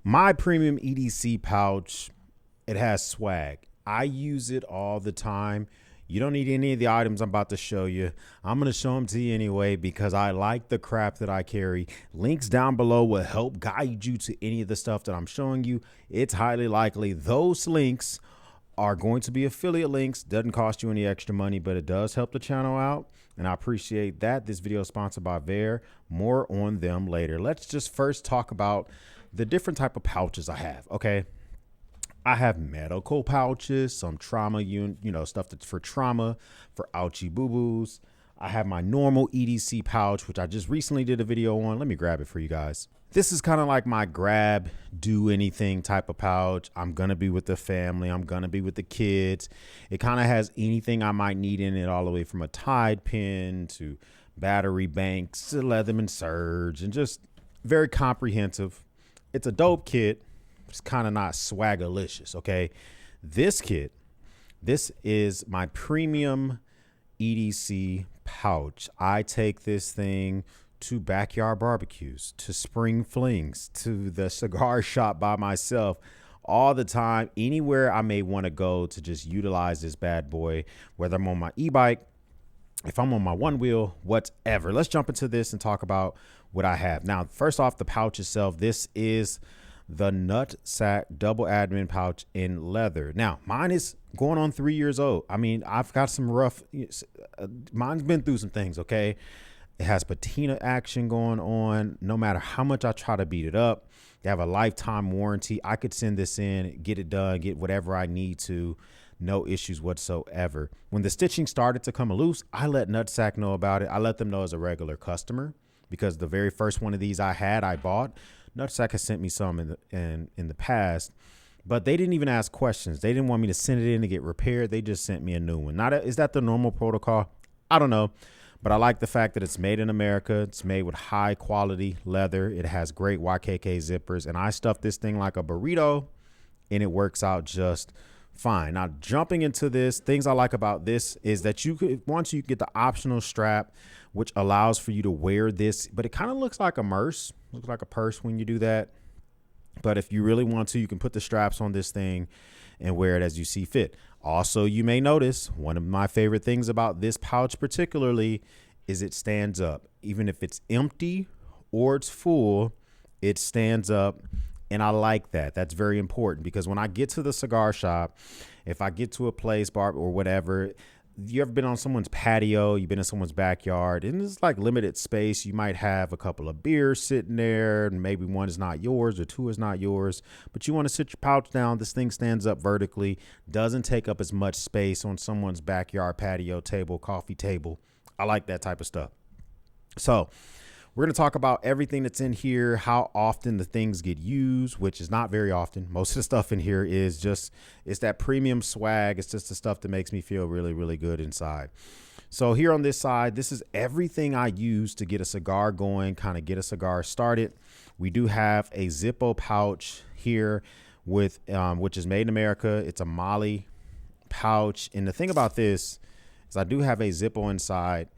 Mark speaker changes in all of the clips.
Speaker 1: My premium EDC pouch, it has swag. I use it all the time. You don't need any of the items I'm about to show you. I'm going to show them to you anyway because I like the crap that I carry. Links down below will help guide you to any of the stuff that I'm showing you. It's highly likely those links are going to be affiliate links. Doesn't cost you any extra money, but it does help the channel out, and I appreciate that. This video is sponsored by Ver. More on them later. Let's just first talk about the different type of pouches I have. Okay, I have medical pouches, some trauma stuff that's for trauma, for ouchie boo-boos. I have my normal EDC pouch, which I just recently did a video on. Let me grab it for you guys. This is kind of like my grab, do anything type of pouch. I'm going to be with the family. I'm going to be with the kids. It kind of has anything I might need in it, all the way from a Tide pen to battery banks to Leatherman Surge, and just very comprehensive. It's a dope kit. It's kind of not swagalicious. Okay. This kit, this is my premium EDC pouch. I take this thing to backyard barbecues, to spring flings, to the cigar shop by myself, all the time, anywhere I may want to go to just utilize this bad boy, whether I'm on my e-bike, if I'm on my one wheel, whatever. Let's jump into this and talk about what I have. Now, first off, the pouch itself, this is the Nut Sack double admin pouch in leather. Now, mine is going on 3 years old. I mean, I've got some rough, mine's been through some things, okay? It has patina action going on. No matter how much I try to beat it up, they have a lifetime warranty. I could send this in, get it done, get whatever I need to. No issues whatsoever. When the stitching started to come loose, I let Nutsack know about it. I let them know as a regular customer, because the very first one of these I bought. Nutsack has sent me some in the past, but they didn't even ask questions. They didn't want me to send it in to get repaired. They just sent me a new one. Is that the normal protocol? I don't know. But I like the fact that it's made in America. It's made with high quality leather. It has great YKK zippers. And I stuffed this thing like a burrito, and it works out just fine. Now, jumping into this, things I like about this is that once you get the optional strap, which allows for you to wear this, but it kind of looks like a purse. Looks like a purse when you do that. But if you really want to, you can put the straps on this thing and wear it as you see fit. Also, you may notice one of my favorite things about this pouch particularly is it stands up. Even if it's empty or it's full, it stands up. And I like that. That's very important, because when I get to the cigar shop, if I get to a place, bar or whatever, you ever been on someone's patio, you've been in someone's backyard, and it's like limited space. You might have a couple of beers sitting there, and maybe one is not yours or two is not yours, but you want to sit your pouch down. This thing stands up vertically, doesn't take up as much space on someone's backyard patio table, coffee table. I like that type of stuff. So we're going to talk about everything that's in here, how often the things get used, which is not very often. Most of the stuff in here is just, it's that premium swag. It's just the stuff that makes me feel really, really good inside. So here on this side, this is everything I use to get a cigar going, kind of get a cigar started. We do have a Zippo pouch here with, which is made in America. It's a Molly pouch. And the thing about this is I do have a Zippo inside.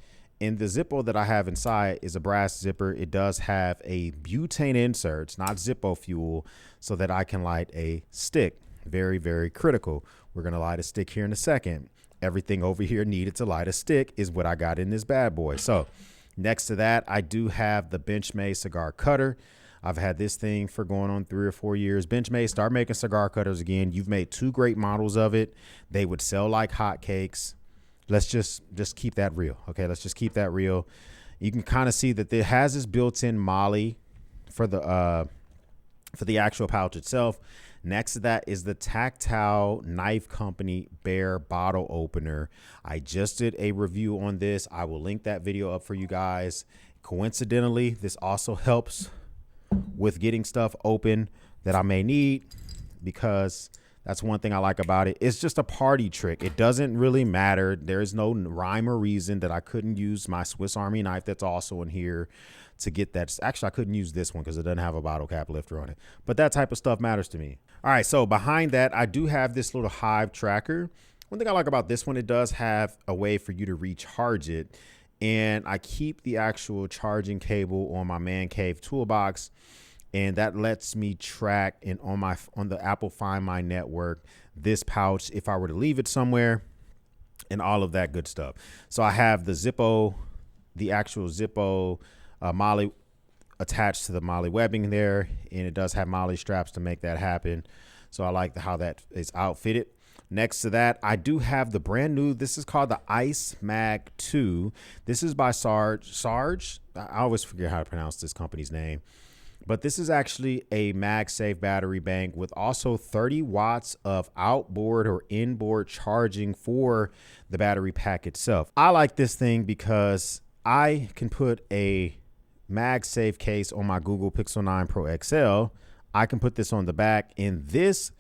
Speaker 1: And the Zippo that I have inside is a brass zipper. It does have a butane insert. It's not Zippo fuel, so that I can light a stick. Very, very critical. We're going to light a stick here in a second. Everything over here needed to light a stick is what I got in this bad boy. So next to that, I do have the Benchmade cigar cutter. I've had this thing for going on 3 or 4 years. Benchmade, start making cigar cutters again. You've made 2 great models of it. They would sell like hotcakes. Let's just keep that real. Okay, let's just keep that real. You can kind of see that it has this built-in Molly for the actual pouch itself. Next to that is the Tactile Knife Company Bear bottle opener. I just did a review on this. I will link that video up for you guys. Coincidentally, this also helps with getting stuff open that I may need, because that's one thing I like about it. It's just a party trick. It doesn't really matter. There is no rhyme or reason that I couldn't use my Swiss Army knife that's also in here to get that. Actually, I couldn't use this one because it doesn't have a bottle cap lifter on it. But that type of stuff matters to me. All right, so behind that, I do have this little Hive tracker. One thing I like about this one, it does have a way for you to recharge it. And I keep the actual charging cable on my man cave toolbox. and that lets me track and on the Apple Find My network this pouch if I were to leave it somewhere and all of that good stuff. So I have the Zippo, the actual Zippo Molly attached to the Molly webbing there, and it does have Molly straps to make that happen. So I like how that is outfitted. Next to that, I do have the brand new, this is called the Ice Mag 2. This is by Sarge. I always forget how to pronounce this company's name. But this is actually a MagSafe battery bank with also 30 watts of outboard or inboard charging for the battery pack itself. I like this thing because I can put a MagSafe case on my Google Pixel 9 Pro XL. I can put this on the back, and this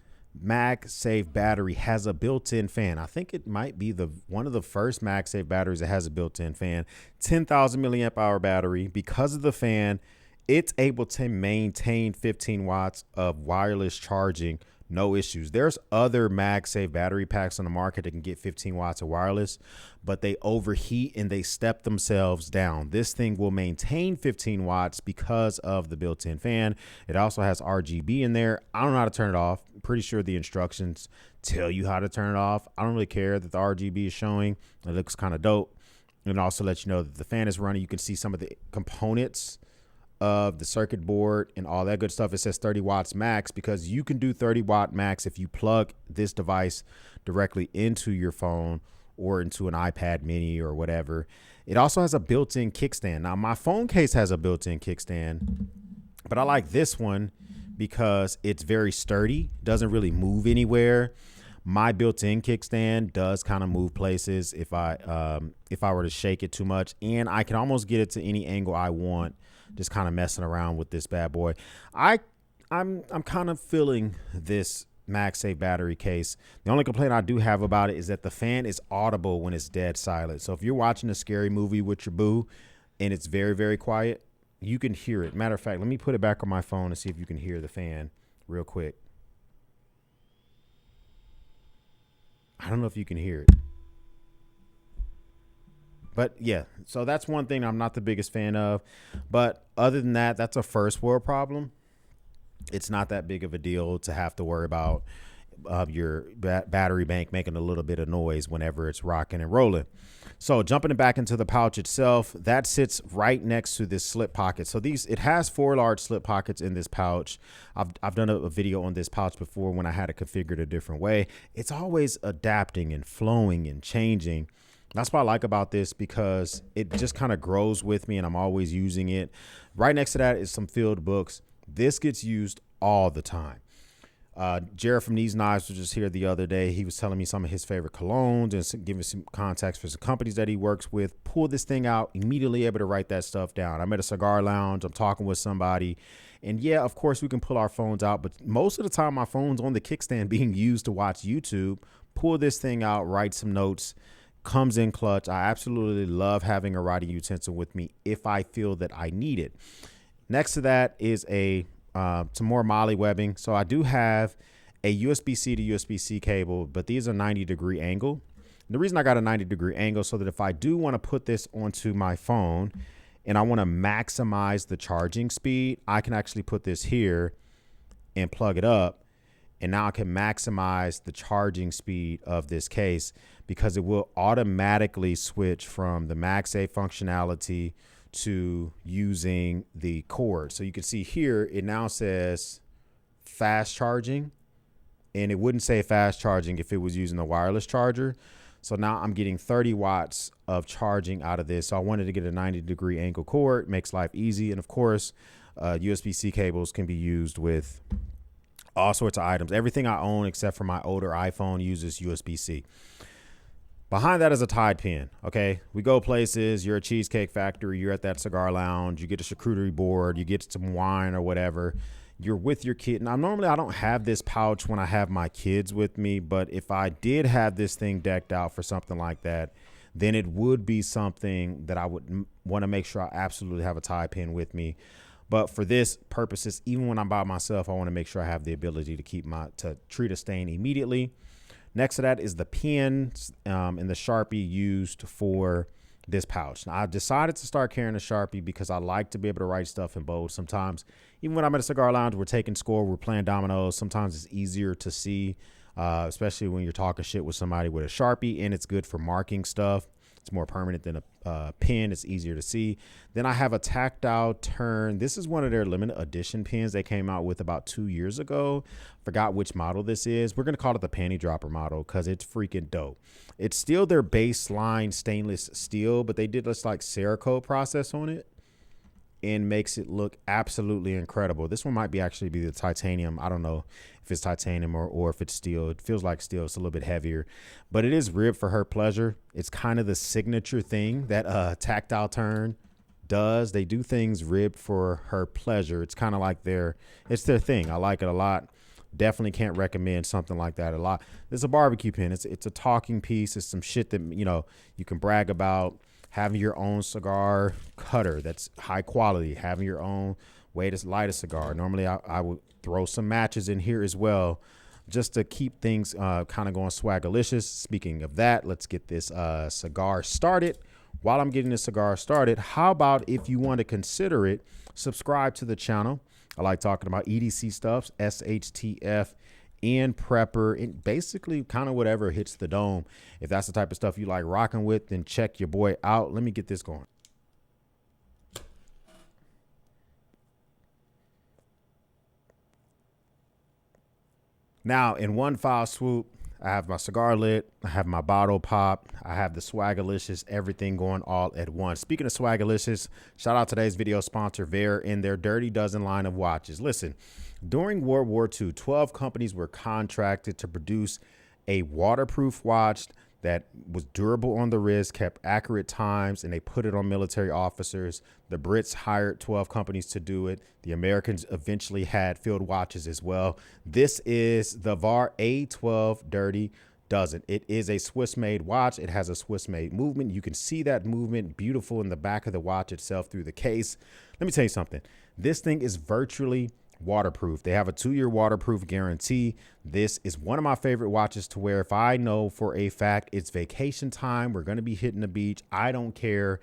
Speaker 1: MagSafe battery has a built-in fan. I think it might be one of the first MagSafe batteries that has a built-in fan. 10,000 milliamp hour battery. Because of the fan, it's able to maintain 15 watts of wireless charging, no issues. There's other MagSafe battery packs on the market that can get 15 watts of wireless, but they overheat and they step themselves down. This thing will maintain 15 watts because of the built-in fan. It also has RGB in there. I don't know how to turn it off. I'm pretty sure the instructions tell you how to turn it off. I don't really care that the RGB is showing. It looks kind of dope. And it also lets you know that the fan is running. You can see some of the components of the circuit board and all that good stuff. It says 30 watts max because you can do 30 watt max if you plug this device directly into your phone or into an iPad mini or whatever. It also has a built-in kickstand. Now my phone case has a built-in kickstand, but I like this one because it's very sturdy, doesn't really move anywhere. My built-in kickstand does kind of move places if I were to shake it too much, and I can almost get it to any angle I want, just kind of messing around with this bad boy. I'm kind of feeling this MagSafe battery case. The only complaint I do have about it is that the fan is audible when it's dead silent. So if you're watching a scary movie with your boo and it's very, very quiet, you can hear it. Matter of fact, let me put it back on my phone and see if you can hear the fan real quick. I don't know if you can hear it. But yeah, so that's one thing I'm not the biggest fan of. But other than that, that's a first world problem. It's not that big of a deal to have to worry about your battery bank making a little bit of noise whenever it's rocking and rolling. So jumping back into the pouch itself, that sits right next to this slip pocket. So it has 4 large slip pockets in this pouch. I've done a video on this pouch before when I had it configured a different way. It's always adapting and flowing and changing. That's what I like about this because it just kind of grows with me and I'm always using it. Right next to that is some filled books. This gets used all the time. Jared from These Knives was just here the other day. He was telling me some of his favorite colognes and giving some contacts for some companies that he works with. Pull this thing out, immediately able to write that stuff down. I'm at a cigar lounge. I'm talking with somebody. And yeah, of course, we can pull our phones out. But most of the time, my phone's on the kickstand being used to watch YouTube. Pull this thing out, write some notes. Comes in clutch. I absolutely love having a writing utensil with me if I feel that I need it. Next to that is some more Molly webbing. So I do have a USB-C to USB-C cable, but these are 90-degree angle. The reason I got a 90-degree angle so that if I do want to put this onto my phone and I want to maximize the charging speed, I can actually put this here and plug it up. And now I can maximize the charging speed of this case because it will automatically switch from the MagSafe functionality to using the cord. So you can see here, it now says fast charging, and it wouldn't say fast charging if it was using a wireless charger. So now I'm getting 30 watts of charging out of this. So I wanted to get a 90-degree angle cord, makes life easy. And of course, USB-C cables can be used with all sorts of items. Everything I own except for my older iPhone uses USB-C. Behind that is a Tide pen. Okay, we go places. You're a Cheesecake Factory. You're at that cigar lounge. You get a charcuterie board. You get some wine or whatever. You're with your kid. Now, normally I don't have this pouch when I have my kids with me, but if I did have this thing decked out for something like that, then it would be something that I would want to make sure I absolutely have a Tide pen with me. But for this purposes, even when I'm by myself, I want to make sure I have the ability to treat a stain immediately. Next to that is the pens and the Sharpie used for this pouch. Now, I decided to start carrying a Sharpie because I like to be able to write stuff in bold. Sometimes, even when I'm at a cigar lounge, we're taking score, we're playing dominoes. Sometimes it's easier to see, especially when you're talking shit with somebody with a Sharpie, and it's good for marking stuff. It's more permanent than a pen. It's easier to see. Then I have a tactile turn. This is one of their limited edition pens they came out with about 2 years ago. Forgot which model this is. We're going to call it the panty dropper model because it's freaking dope. It's still their baseline stainless steel, but they did this like Cerakote process on it and makes it look absolutely incredible. This one might be actually be the titanium. I don't know if it's titanium or if it's steel. It feels like steel. It's a little bit heavier, but it is ribbed for her pleasure. It's kind of the signature thing that tactile turn does. They do things ribbed for her pleasure. It's kind of like it's their thing. I like it a lot. Definitely can't recommend something like that a lot. It's a barbecue pen. It's a talking piece. It's some shit that, you know, you can brag about. Having your own cigar cutter that's high quality, having your own way to light a cigar. Normally I would throw some matches in here as well, just to keep things kind of going swagalicious. Speaking of that, let's get this cigar started. While I'm getting the cigar started, how about if you want to consider it, subscribe to the channel. I like talking about EDC stuff, SHTF, and prepper, and basically kind of whatever hits the dome. If that's the type of stuff you like rocking with, then check your boy out. Let me get this going. Now, in one foul swoop, I have my cigar lit, I have my bottle pop, I have the Swagalicious, everything going all at once. Speaking of Swagalicious, shout out today's video sponsor, Ver, and their Dirty Dozen line of watches. Listen, during World War II, 12 companies were contracted to produce a waterproof watch that was durable on the wrist, kept accurate times, and they put it on military officers. The Brits hired 12 companies to do it. The Americans eventually had field watches as well. This is the VAR A12 Dirty Dozen. It is a Swiss-made watch. It has a Swiss-made movement. You can see that movement beautiful in the back of the watch itself through the case. Let me tell you something. This thing is virtually waterproof. They have a 2-year waterproof guarantee. This is one of my favorite watches to wear. If I know for a fact it's vacation time, we're going to be hitting the beach, I don't care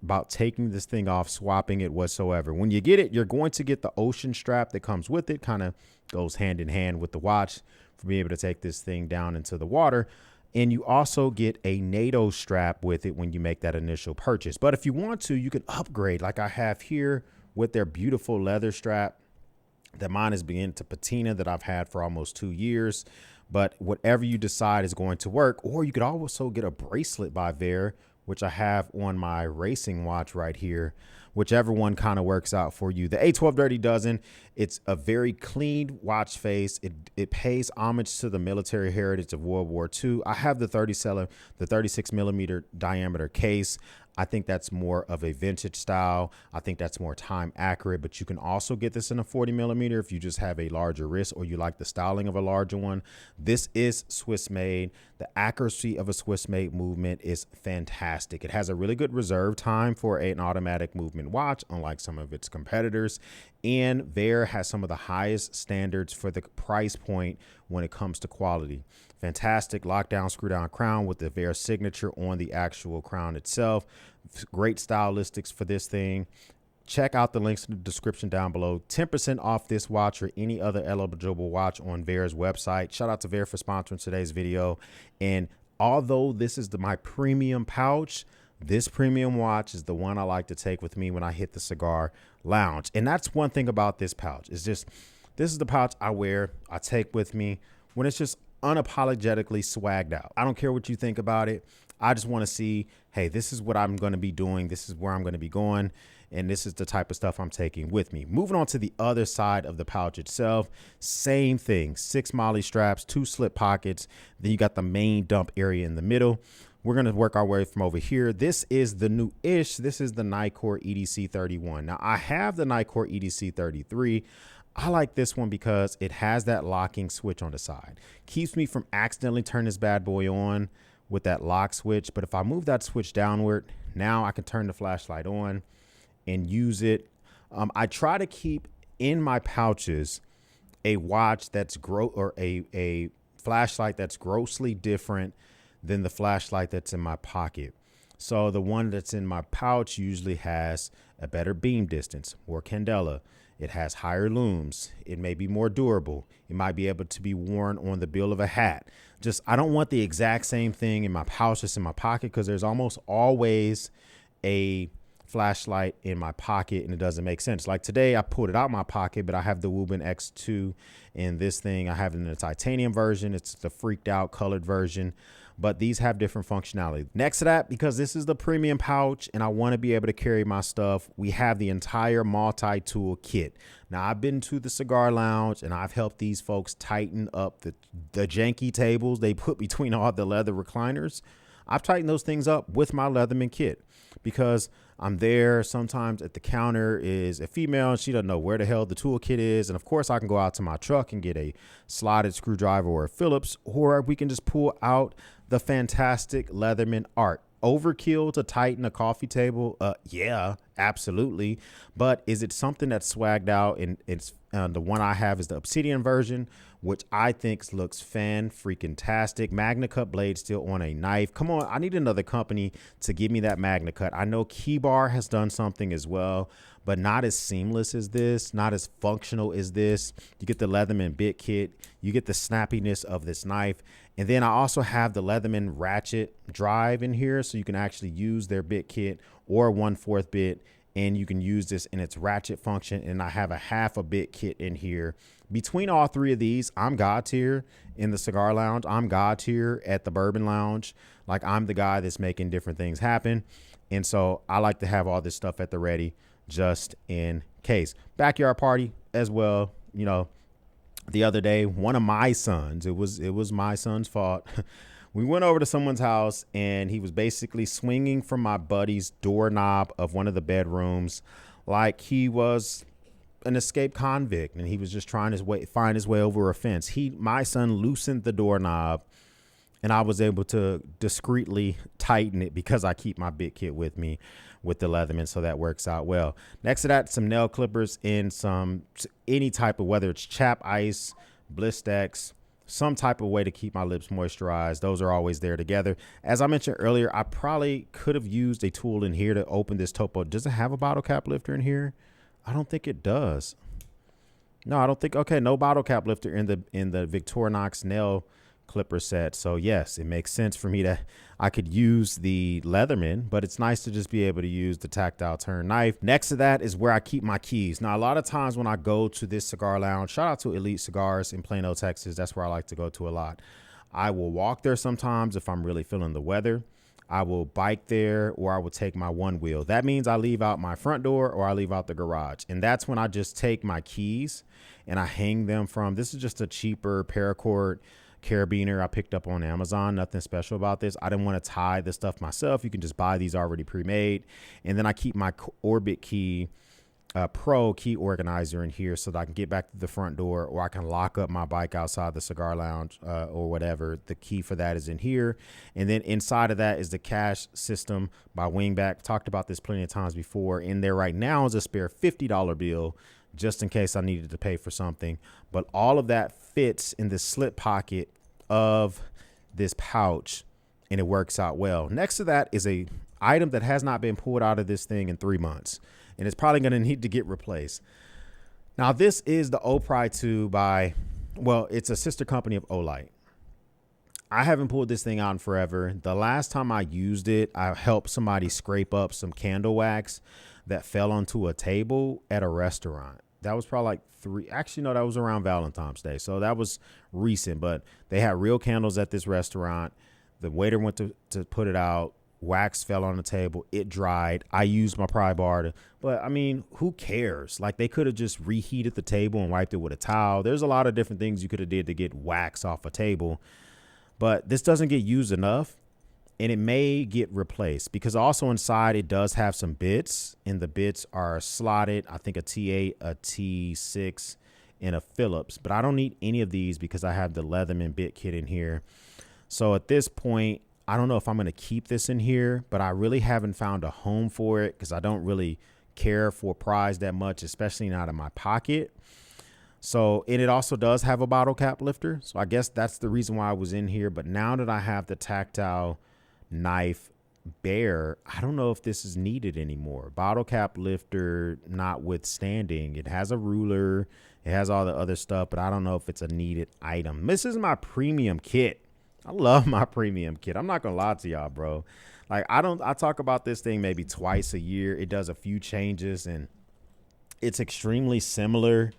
Speaker 1: about taking this thing off, swapping it whatsoever. When you get it, you're going to get the ocean strap that comes with it. Kind of goes hand in hand with the watch for being able to take this thing down into the water. And you also get a NATO strap with it when you make that initial purchase. But if you want to, you can upgrade like I have here with their beautiful leather strap. That mine is beginning to patina that I've had for almost 2 years. But whatever you decide is going to work. Or you could also get a bracelet by Ver, which I have on my racing watch right here. Whichever one kind of works out for you. The A12 Dirty Dozen, it's a very clean watch face. It pays homage to the military heritage of World War II. I have the 36 millimeter diameter case. I think that's more of a vintage style. I think that's more time accurate, but you can also get this in a 40 millimeter if you just have a larger wrist or you like the styling of a larger one. This is Swiss made. The accuracy of a Swiss made movement is fantastic. It has a really good reserve time for an automatic movement watch, unlike some of its competitors. And Ver has some of the highest standards for the price point when it comes to quality. Fantastic lockdown, screw down crown with the Ver signature on the actual crown itself. Great stylistics for this thing. Check out the links in the description down below. 10% off this watch or any other eligible watch on Ver's website. Shout out to Ver for sponsoring today's video. And although this is my premium pouch, this premium watch is the one I like to take with me when I hit the cigar lounge. And that's one thing about this pouch. It's just, this is the pouch I wear, I take with me when it's just unapologetically swagged out. I don't care what you think about it. I just want to see, hey, this is what I'm going to be doing. This is where I'm going to be going. And this is the type of stuff I'm taking with me. Moving on to the other side of the pouch itself. Same thing. 6 MOLLE straps, 2 slip pockets. Then you got the main dump area in the middle. We're going to work our way from over here. This is the new-ish. This is the Nicor EDC 31. Now, I have the Nicor EDC 33. I like this one because it has that locking switch on the side. Keeps me from accidentally turning this bad boy on with that lock switch. But if I move that switch downward, now I can turn the flashlight on and use it. I try to keep in my pouches a watch that's a flashlight that's grossly different than the flashlight that's in my pocket. So the one that's in my pouch usually has a better beam distance, more candela. It has higher looms. It may be more durable. It might be able to be worn on the bill of a hat. Just, I don't want the exact same thing in my pouch that's in my pocket, because there's almost always a flashlight in my pocket and it doesn't make sense. Like today I pulled it out my pocket, but I have the Woobin X2 in this thing. I have it in the titanium version. It's the freaked out colored version, but these have different functionality. Next to that, because this is the premium pouch and I want to be able to carry my stuff, we have the entire multi-tool kit. Now I've been to the cigar lounge and I've helped these folks tighten up the janky tables they put between all the leather recliners. I've tightened those things up with my Leatherman kit, because I'm there sometimes at the counter is a female and she doesn't know where the hell the toolkit is. And of course I can go out to my truck and get a slotted screwdriver or a Phillips, or we can just pull out the fantastic Leatherman art. Overkill to tighten a coffee table? Yeah, absolutely. But is it something that's swagged out? And it's the one I have is the Obsidian version, which I think looks fan-freaking-tastic. Magna Cut blade still on a knife. Come on, I need another company to give me that Magna Cut. I know Cigar has done something as well, but not as seamless as this, not as functional as this. You get the Leatherman bit kit, you get the snappiness of this knife. And then I also have the Leatherman ratchet drive in here, so you can actually use their bit kit or 1/4 bit, and you can use this in its ratchet function. And I have a half a bit kit in here. Between all three of these, I'm God tier in the cigar lounge. I'm God tier at the bourbon lounge. Like, I'm the guy that's making different things happen. And so I like to have all this stuff at the ready just in case. Backyard party as well. You know, the other day, one of my sons, it was my son's fault. We went over to someone's house and he was basically swinging from my buddy's doorknob of one of the bedrooms like he was an escaped convict, and he was just trying to find his way over a fence. My son loosened the doorknob, and I was able to discreetly tighten it because I keep my bit kit with me with the Leatherman, so that works out well. Next to that, some nail clippers and any type of, whether it's chap ice, Blistex, some type of way to keep my lips moisturized. Those are always there together. As I mentioned earlier, I probably could have used a tool in here to open this topo. Does it have a bottle cap lifter in here? I don't think it does. No, I don't think. Okay, no bottle cap lifter in the Victorinox nail clipper set. So yes, it makes sense for me I could use the Leatherman, but it's nice to just be able to use the tactile turn knife. Next to that is where I keep my keys. Now, a lot of times when I go to this cigar lounge, shout out to Elite Cigars in Plano, Texas. That's where I like to go to a lot. I will walk there sometimes if I'm really feeling the weather. I will bike there, or I will take my one wheel. That means I leave out my front door or I leave out the garage. And that's when I just take my keys and I hang them from, this is just a cheaper paracord carabiner I picked up on Amazon. Nothing special about this. I didn't want to tie the stuff myself. You can just buy these already pre-made. And then I keep my Orbit key Pro key organizer in here so that I can get back to the front door, or I can lock up my bike outside the cigar lounge or whatever. The key for that is in here. And then inside of that is the cash system by Wingback. Talked about this plenty of times before. In there right now is a spare $50 bill just in case I needed to pay for something. But all of that fits in the slip pocket of this pouch, and it works out well. Next to that is a item that has not been pulled out of this thing in 3 months, and it's probably going to need to get replaced. Now, this is the Opry 2 by, well, it's a sister company of Olight. I haven't pulled this thing out in forever. The last time I used it, I helped somebody scrape up some candle wax that fell onto a table at a restaurant. That was probably like that was around Valentine's Day. So that was recent, but they had real candles at this restaurant. The waiter went to put it out. Wax fell on the table. It dried. I used my pry bar but I mean, who cares? Like, they could have just reheated the table and wiped it with a towel. There's a lot of different things you could have did to get wax off a table, but this doesn't get used enough, and it may get replaced because also inside it does have some bits, and the bits are slotted. I think a T8, a T6, and a Phillips, but I don't need any of these because I have the Leatherman bit kit in here. So at this point, I don't know if I'm going to keep this in here, but I really haven't found a home for it because I don't really care for pries that much, especially not in my pocket. So, and it also does have a bottle cap lifter. So I guess that's the reason why I was in here. But now that I have the tactile knife bare. I don't know if this is needed anymore. Bottle cap lifter notwithstanding, it has a ruler, it has all the other stuff, but I don't know if it's a needed item. This is my premium kit. I love my premium kit. I'm not gonna lie to y'all, bro. Like I talk about this thing maybe twice a year. It does a few changes and it's extremely similar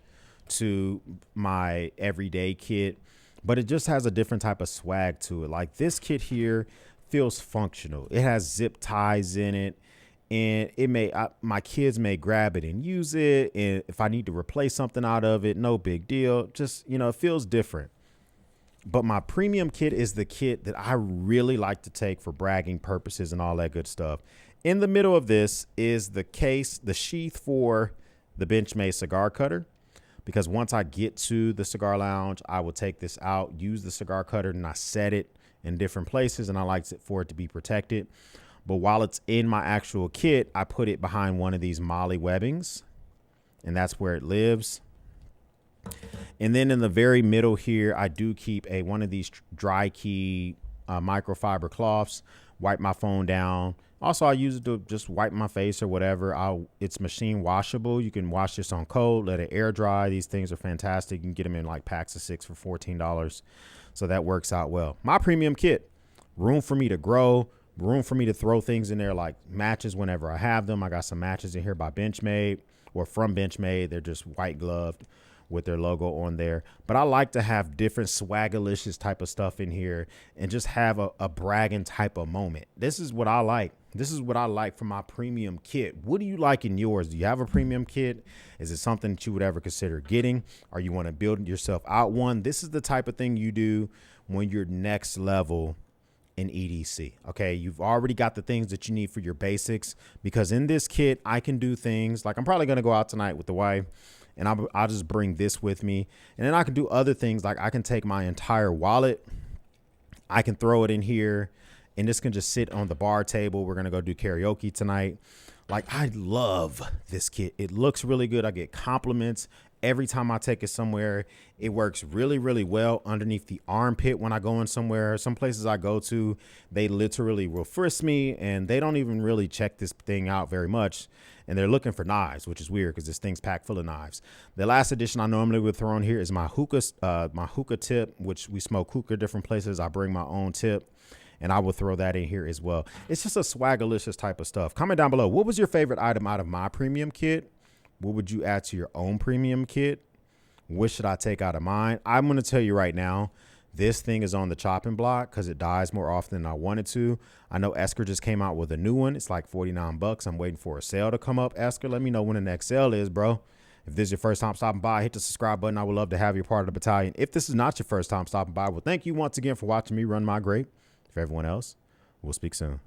Speaker 1: to my everyday kit, but it just has a different type of swag to it. Like this kit here feels functional. It has zip ties in it, and my kids may grab it and use it. And if I need to replace something out of it, no big deal. Just, it feels different. But my premium kit is the kit that I really like to take for bragging purposes and all that good stuff. In the middle of this is the case, the sheath for the Benchmade cigar cutter, because once I get to the cigar lounge, I will take this out, use the cigar cutter, and I set it in different places, and I like for it to be protected. But while it's in my actual kit, I put it behind one of these molly webbings, and that's where it lives. And then in the very middle here, I do keep one of these dry key microfiber cloths, wipe my phone down. Also, I use it to just wipe my face or whatever. It's machine washable. You can wash this on cold, let it air dry. These things are fantastic. You can get them in like packs of 6 for $14. So that works out well. My premium kit, room for me to grow, room for me to throw things in there like matches whenever I have them. I got some matches in here by Benchmade or from Benchmade. They're just white gloved with their logo on there. But I like to have different swagalicious type of stuff in here and just have a bragging type of moment. This is what I like. This is what I like for my premium kit. What do you like in yours? Do you have a premium kit? Is it something that you would ever consider getting, or you want to build yourself out one? This is the type of thing you do when you're next level in EDC. Okay, you've already got the things that you need for your basics, because in this kit I can do things like I'm probably going to go out tonight with the wife, and I'll just bring this with me, and then I can do other things like I can take my entire wallet, I can throw it in here, and this can just sit on the bar table. We're going to go do karaoke tonight. Like, I love this kit. It looks really good. I get compliments every time I take it somewhere. It works really, really well underneath the armpit when I go in somewhere. Some places I go to, they literally will frisk me, and they don't even really check this thing out very much. And they're looking for knives, which is weird because this thing's packed full of knives. The last addition I normally would throw in here is my hookah tip, which we smoke hookah different places. I bring my own tip, and I will throw that in here as well. It's just a swagalicious type of stuff. Comment down below, what was your favorite item out of my premium kit? What would you add to your own premium kit? What should I take out of mine? I'm going to tell you right now, this thing is on the chopping block because it dies more often than I wanted to. I know Esker just came out with a new one. It's like 49 bucks. I'm waiting for a sale to come up. Esker, let me know when the next sale is, bro. If this is your first time stopping by, hit the subscribe button. I would love to have you part of the battalion. If this is not your first time stopping by, well, thank you once again for watching me run my grape. For everyone else, we'll speak soon.